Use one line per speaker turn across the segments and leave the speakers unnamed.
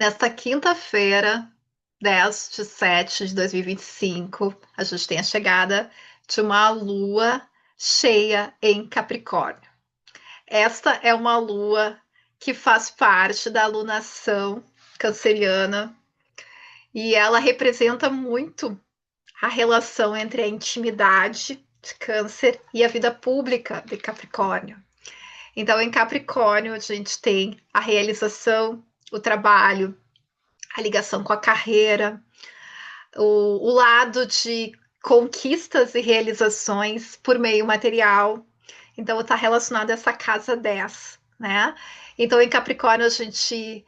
Nesta quinta-feira, 10/7/2025, a gente tem a chegada de uma lua cheia em Capricórnio. Esta é uma lua que faz parte da alunação canceriana e ela representa muito a relação entre a intimidade de Câncer e a vida pública de Capricórnio. Então, em Capricórnio, a gente tem a realização, o trabalho, a ligação com a carreira, o lado de conquistas e realizações por meio material. Então, está relacionado a essa casa 10, né? Então, em Capricórnio, a gente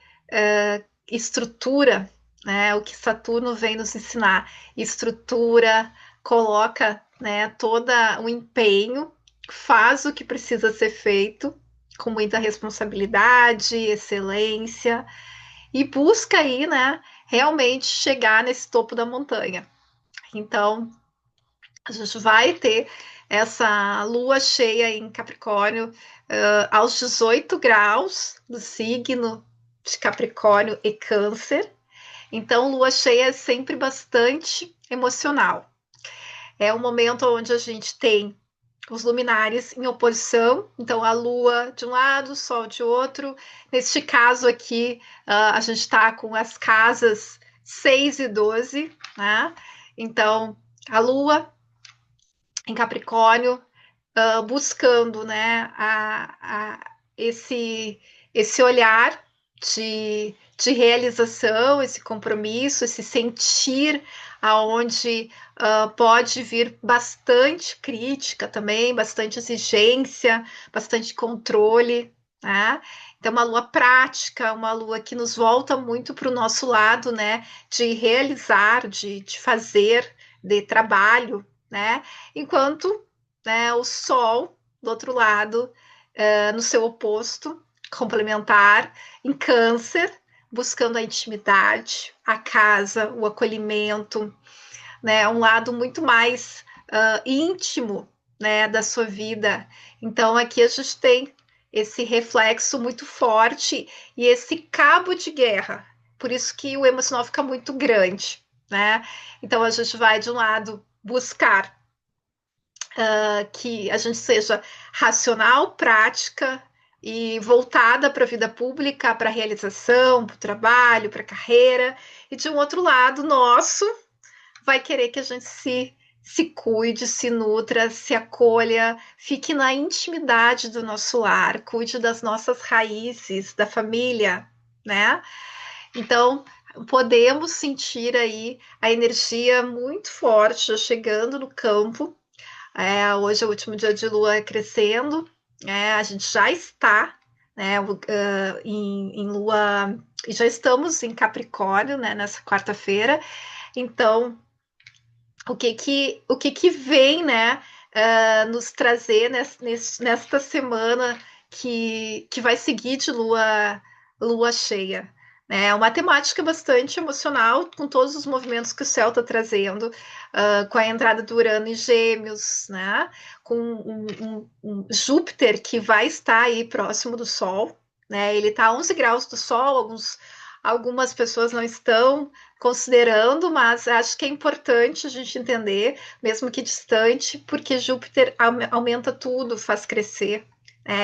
estrutura, né? O que Saturno vem nos ensinar, estrutura, coloca, né, todo o empenho, faz o que precisa ser feito com muita responsabilidade, excelência, e busca aí, né, realmente chegar nesse topo da montanha. Então, a gente vai ter essa lua cheia em Capricórnio aos 18 graus do signo de Capricórnio e Câncer. Então, lua cheia é sempre bastante emocional. É um momento onde a gente tem os luminares em oposição, então a Lua de um lado, o Sol de outro. Neste caso aqui, a gente está com as casas 6 e 12, né? Então, a Lua em Capricórnio, buscando, né, esse olhar de realização, esse compromisso, esse sentir aonde pode vir bastante crítica também, bastante exigência, bastante controle, né? Então, uma lua prática, uma lua que nos volta muito para o nosso lado, né? De realizar, de fazer, de trabalho, né? Enquanto, né, o Sol, do outro lado, no seu oposto, complementar, em Câncer, buscando a intimidade, a casa, o acolhimento, né? Um lado muito mais íntimo, né, da sua vida. Então, aqui a gente tem esse reflexo muito forte e esse cabo de guerra. Por isso que o emocional fica muito grande, né? Então, a gente vai, de um lado, buscar que a gente seja racional, prática e voltada para a vida pública, para a realização, para o trabalho, para a carreira, e de um outro lado, nosso, vai querer que a gente se cuide, se nutra, se acolha, fique na intimidade do nosso lar, cuide das nossas raízes, da família, né? Então, podemos sentir aí a energia muito forte chegando no campo. Hoje é o último dia de lua crescendo, a gente já está, né, em lua, e já estamos em Capricórnio, né, nessa quarta-feira. Então, o que que vem, né, nos trazer nesta semana que vai seguir de lua cheia? É uma temática bastante emocional, com todos os movimentos que o céu está trazendo, com a entrada do Urano em Gêmeos, né? Com um Júpiter que vai estar aí próximo do Sol, né? Ele está a 11 graus do Sol, algumas pessoas não estão considerando, mas acho que é importante a gente entender, mesmo que distante, porque Júpiter aumenta tudo, faz crescer.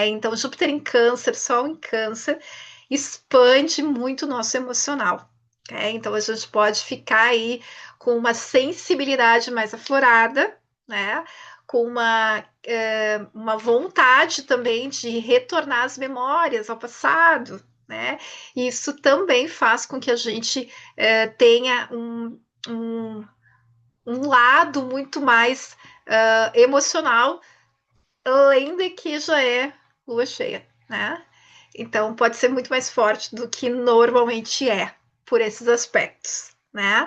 Então, Júpiter em Câncer, Sol em Câncer, expande muito o nosso emocional. Então, a gente pode ficar aí com uma sensibilidade mais aflorada, né? Com uma vontade também de retornar as memórias ao passado, né? Isso também faz com que a gente tenha um, um lado muito mais emocional, além de que já é lua cheia, né? Então pode ser muito mais forte do que normalmente é, por esses aspectos, né?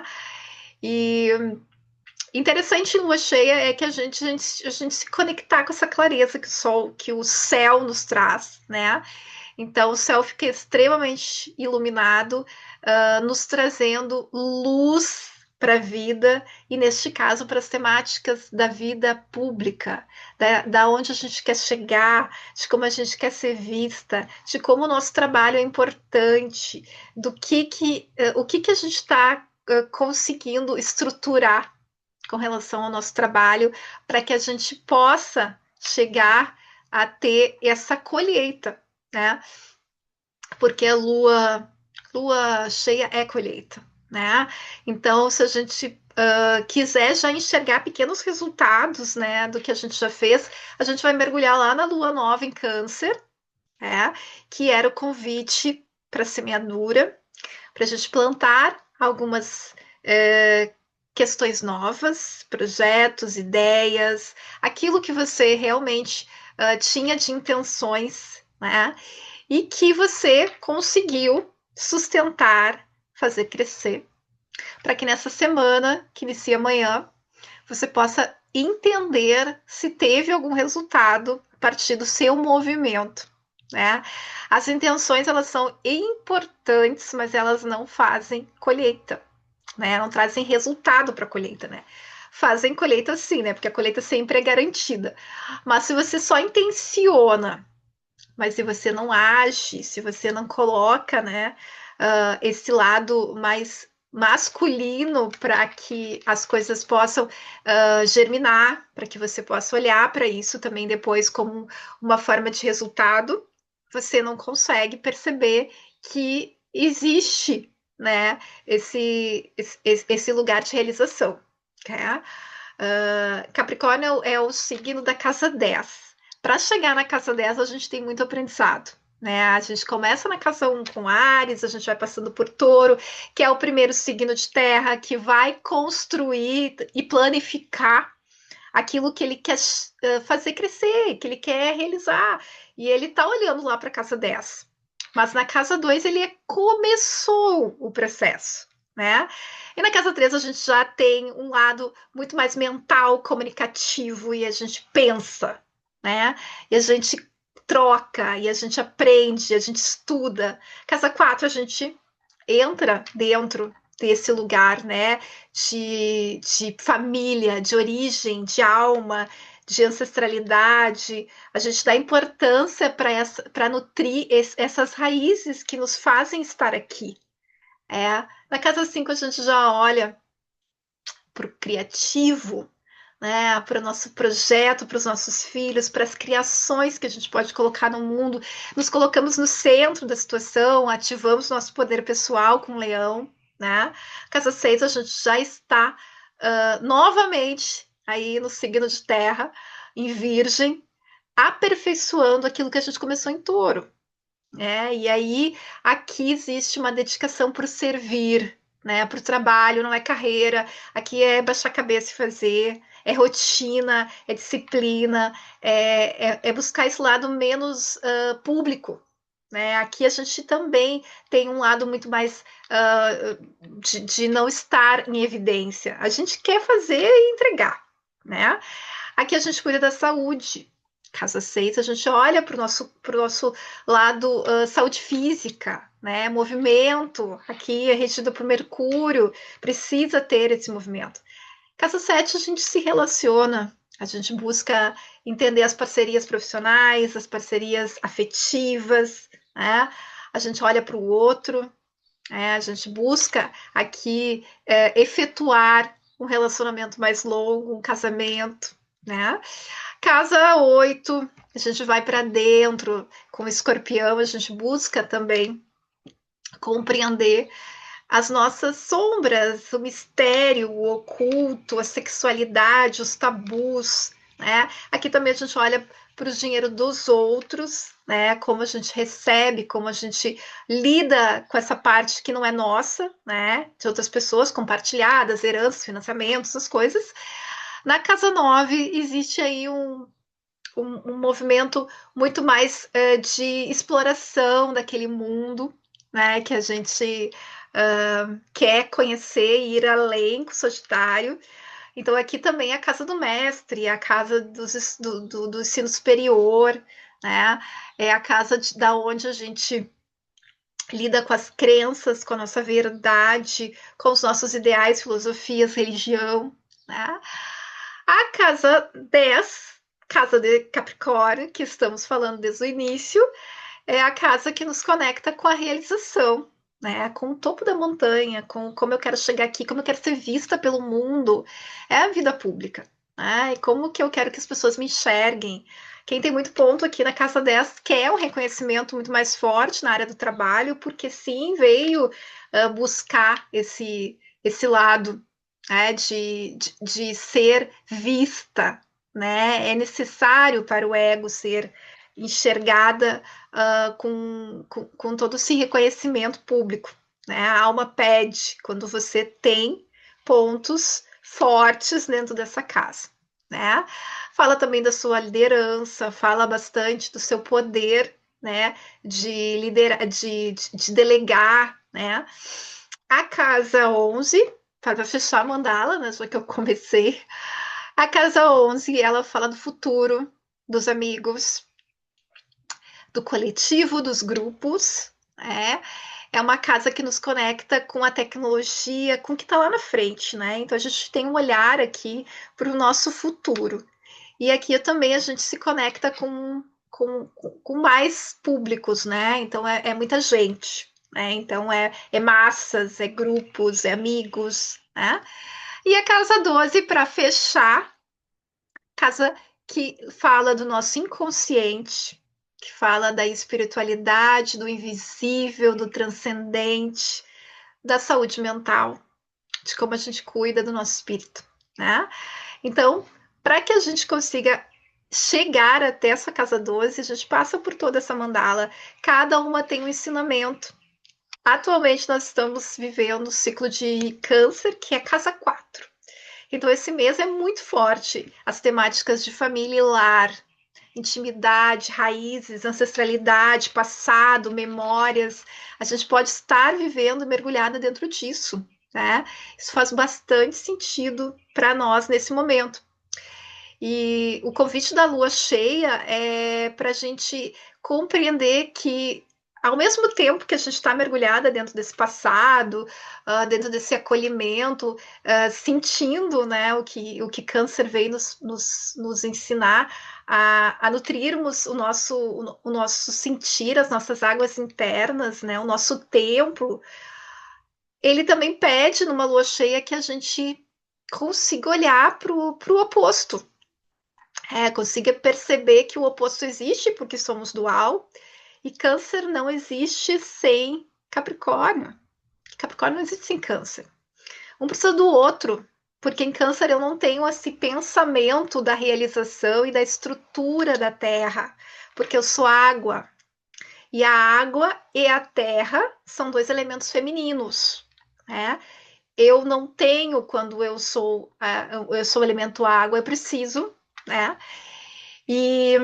E interessante em lua cheia é que a gente se conectar com essa clareza que o sol, que o céu nos traz, né? Então, o céu fica extremamente iluminado, nos trazendo luz, para a vida, e neste caso para as temáticas da vida pública, da onde a gente quer chegar, de como a gente quer ser vista, de como o nosso trabalho é importante, o que a gente está conseguindo estruturar com relação ao nosso trabalho para que a gente possa chegar a ter essa colheita, né? Porque a lua cheia é colheita, né? Então, se a gente quiser já enxergar pequenos resultados, né, do que a gente já fez, a gente vai mergulhar lá na lua nova em Câncer, né, que era o convite para a semeadura, para a gente plantar algumas questões novas, projetos, ideias, aquilo que você realmente tinha de intenções, né? E que você conseguiu sustentar, fazer crescer, para que nessa semana, que inicia amanhã, você possa entender se teve algum resultado a partir do seu movimento, né? As intenções, elas são importantes, mas elas não fazem colheita, né? Não trazem resultado para a colheita, né? Fazem colheita sim, né? Porque a colheita sempre é garantida. Mas se você só intenciona, mas se você não age, se você não coloca, né, esse lado mais masculino para que as coisas possam germinar, para que você possa olhar para isso também depois como uma forma de resultado, você não consegue perceber que existe, né, esse lugar de realização. Tá? Capricórnio é o signo da casa 10. Para chegar na casa 10, a gente tem muito aprendizado. Né? A gente começa na casa 1 com Áries, a gente vai passando por Touro, que é o primeiro signo de terra, que vai construir e planificar aquilo que ele quer fazer crescer, que ele quer realizar. E ele está olhando lá para a casa 10. Mas na casa 2 ele começou o processo, né? E na casa 3 a gente já tem um lado muito mais mental, comunicativo, e a gente pensa, né? E a gente troca, e a gente aprende, a gente estuda. Casa 4 a gente entra dentro desse lugar, né, de família, de origem, de alma, de ancestralidade. A gente dá importância para nutrir essas raízes que nos fazem estar aqui. Na casa 5 a gente já olha para o criativo, né, para o nosso projeto, para os nossos filhos, para as criações que a gente pode colocar no mundo. Nos colocamos no centro da situação, ativamos nosso poder pessoal com o leão. Né? Casa 6, a gente já está novamente aí no signo de terra, em virgem, aperfeiçoando aquilo que a gente começou em touro. E aí, aqui existe uma dedicação para o servir, né? Para o trabalho, não é carreira. Aqui é baixar a cabeça e fazer, é rotina, é disciplina, é buscar esse lado menos público. Né? Aqui a gente também tem um lado muito mais de não estar em evidência. A gente quer fazer e entregar. Né? Aqui a gente cuida da saúde. Casa 6, a gente olha para o nosso lado saúde física, né? Movimento, aqui é regido por Mercúrio, precisa ter esse movimento. Casa 7, a gente se relaciona, a gente busca entender as parcerias profissionais, as parcerias afetivas, né? A gente olha para o outro, a gente busca aqui efetuar um relacionamento mais longo, um casamento, né? Casa 8, a gente vai para dentro com o escorpião, a gente busca também compreender as nossas sombras, o mistério, o oculto, a sexualidade, os tabus, né? Aqui também a gente olha para o dinheiro dos outros, né? Como a gente recebe, como a gente lida com essa parte que não é nossa, né? De outras pessoas compartilhadas, heranças, financiamentos, essas coisas. Na casa 9 existe aí um movimento muito mais de exploração daquele mundo, né, que a gente quer conhecer e ir além com o Sagitário. Então, aqui também é a casa do mestre, a casa do ensino superior, né? É a casa da onde a gente lida com as crenças, com a nossa verdade, com os nossos ideais, filosofias, religião, né? A casa 10, casa de Capricórnio, que estamos falando desde o início, é a casa que nos conecta com a realização, né? Com o topo da montanha, com como eu quero chegar aqui, como eu quero ser vista pelo mundo. É a vida pública, né? E como que eu quero que as pessoas me enxerguem. Quem tem muito ponto aqui na casa 10 quer um reconhecimento muito mais forte na área do trabalho, porque sim, veio buscar esse lado, né, de ser vista, né? É necessário para o ego ser enxergada com todo esse reconhecimento público, né? A alma pede quando você tem pontos fortes dentro dessa casa, né? Fala também da sua liderança, fala bastante do seu poder, né? De liderar, de delegar, né? A casa 11, para fechar a mandala, né? Já que eu comecei. A casa 11, ela fala do futuro, dos amigos, do coletivo, dos grupos, né? É uma casa que nos conecta com a tecnologia, com o que está lá na frente, né? Então a gente tem um olhar aqui para o nosso futuro. E aqui também a gente se conecta com mais públicos, né? Então é muita gente, né? Então é massas, é grupos, é amigos, né? E a casa 12, para fechar, casa que fala do nosso inconsciente, que fala da espiritualidade, do invisível, do transcendente, da saúde mental, de como a gente cuida do nosso espírito, né? Então, para que a gente consiga chegar até essa casa 12, a gente passa por toda essa mandala. Cada uma tem um ensinamento. Atualmente nós estamos vivendo o ciclo de câncer, que é casa 4. Então, esse mês é muito forte. As temáticas de família e lar, intimidade, raízes, ancestralidade, passado, memórias. A gente pode estar vivendo mergulhada dentro disso, né? Isso faz bastante sentido para nós nesse momento. E o convite da lua cheia é para a gente compreender que, ao mesmo tempo que a gente está mergulhada dentro desse passado, dentro desse acolhimento, sentindo, né, o que Câncer veio nos ensinar a nutrirmos o nosso sentir, as nossas águas internas, né, o nosso templo. Ele também pede numa lua cheia que a gente consiga olhar para o oposto, consiga perceber que o oposto existe porque somos dual e Câncer não existe sem Capricórnio. Capricórnio não existe sem Câncer. Um precisa do outro, porque em Câncer eu não tenho esse pensamento da realização e da estrutura da Terra, porque eu sou água. E a água e a terra são dois elementos femininos, né? Eu não tenho, quando eu sou elemento água, eu preciso, né? E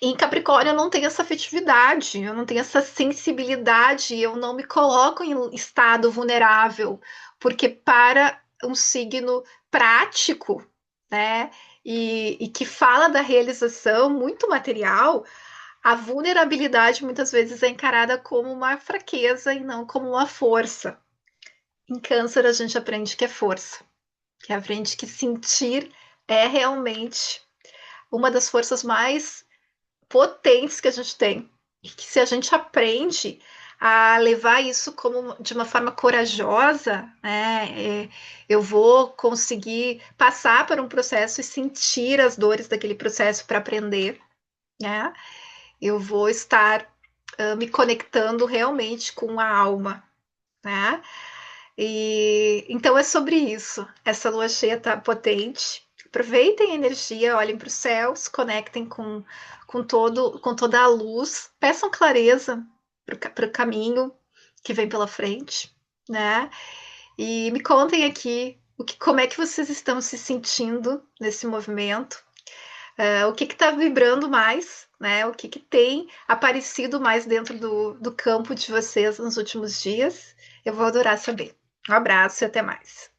em Capricórnio eu não tenho essa afetividade, eu não tenho essa sensibilidade, eu não me coloco em estado vulnerável, porque para um signo prático, né, e que fala da realização muito material, a vulnerabilidade muitas vezes é encarada como uma fraqueza e não como uma força. Em Câncer a gente aprende que é força, que aprende que sentir é realmente uma das forças mais potentes que a gente tem. E que se a gente aprende a levar isso como de uma forma corajosa, né, eu vou conseguir passar por um processo e sentir as dores daquele processo para aprender, né? Eu vou estar me conectando realmente com a alma, né? E então é sobre isso. Essa lua cheia tá potente. Aproveitem a energia, olhem para o céu, se conectem com toda a luz, peçam clareza para o caminho que vem pela frente, né? E me contem aqui como é que vocês estão se sentindo nesse movimento, o que está vibrando mais, né? O que tem aparecido mais dentro do campo de vocês nos últimos dias. Eu vou adorar saber. Um abraço e até mais.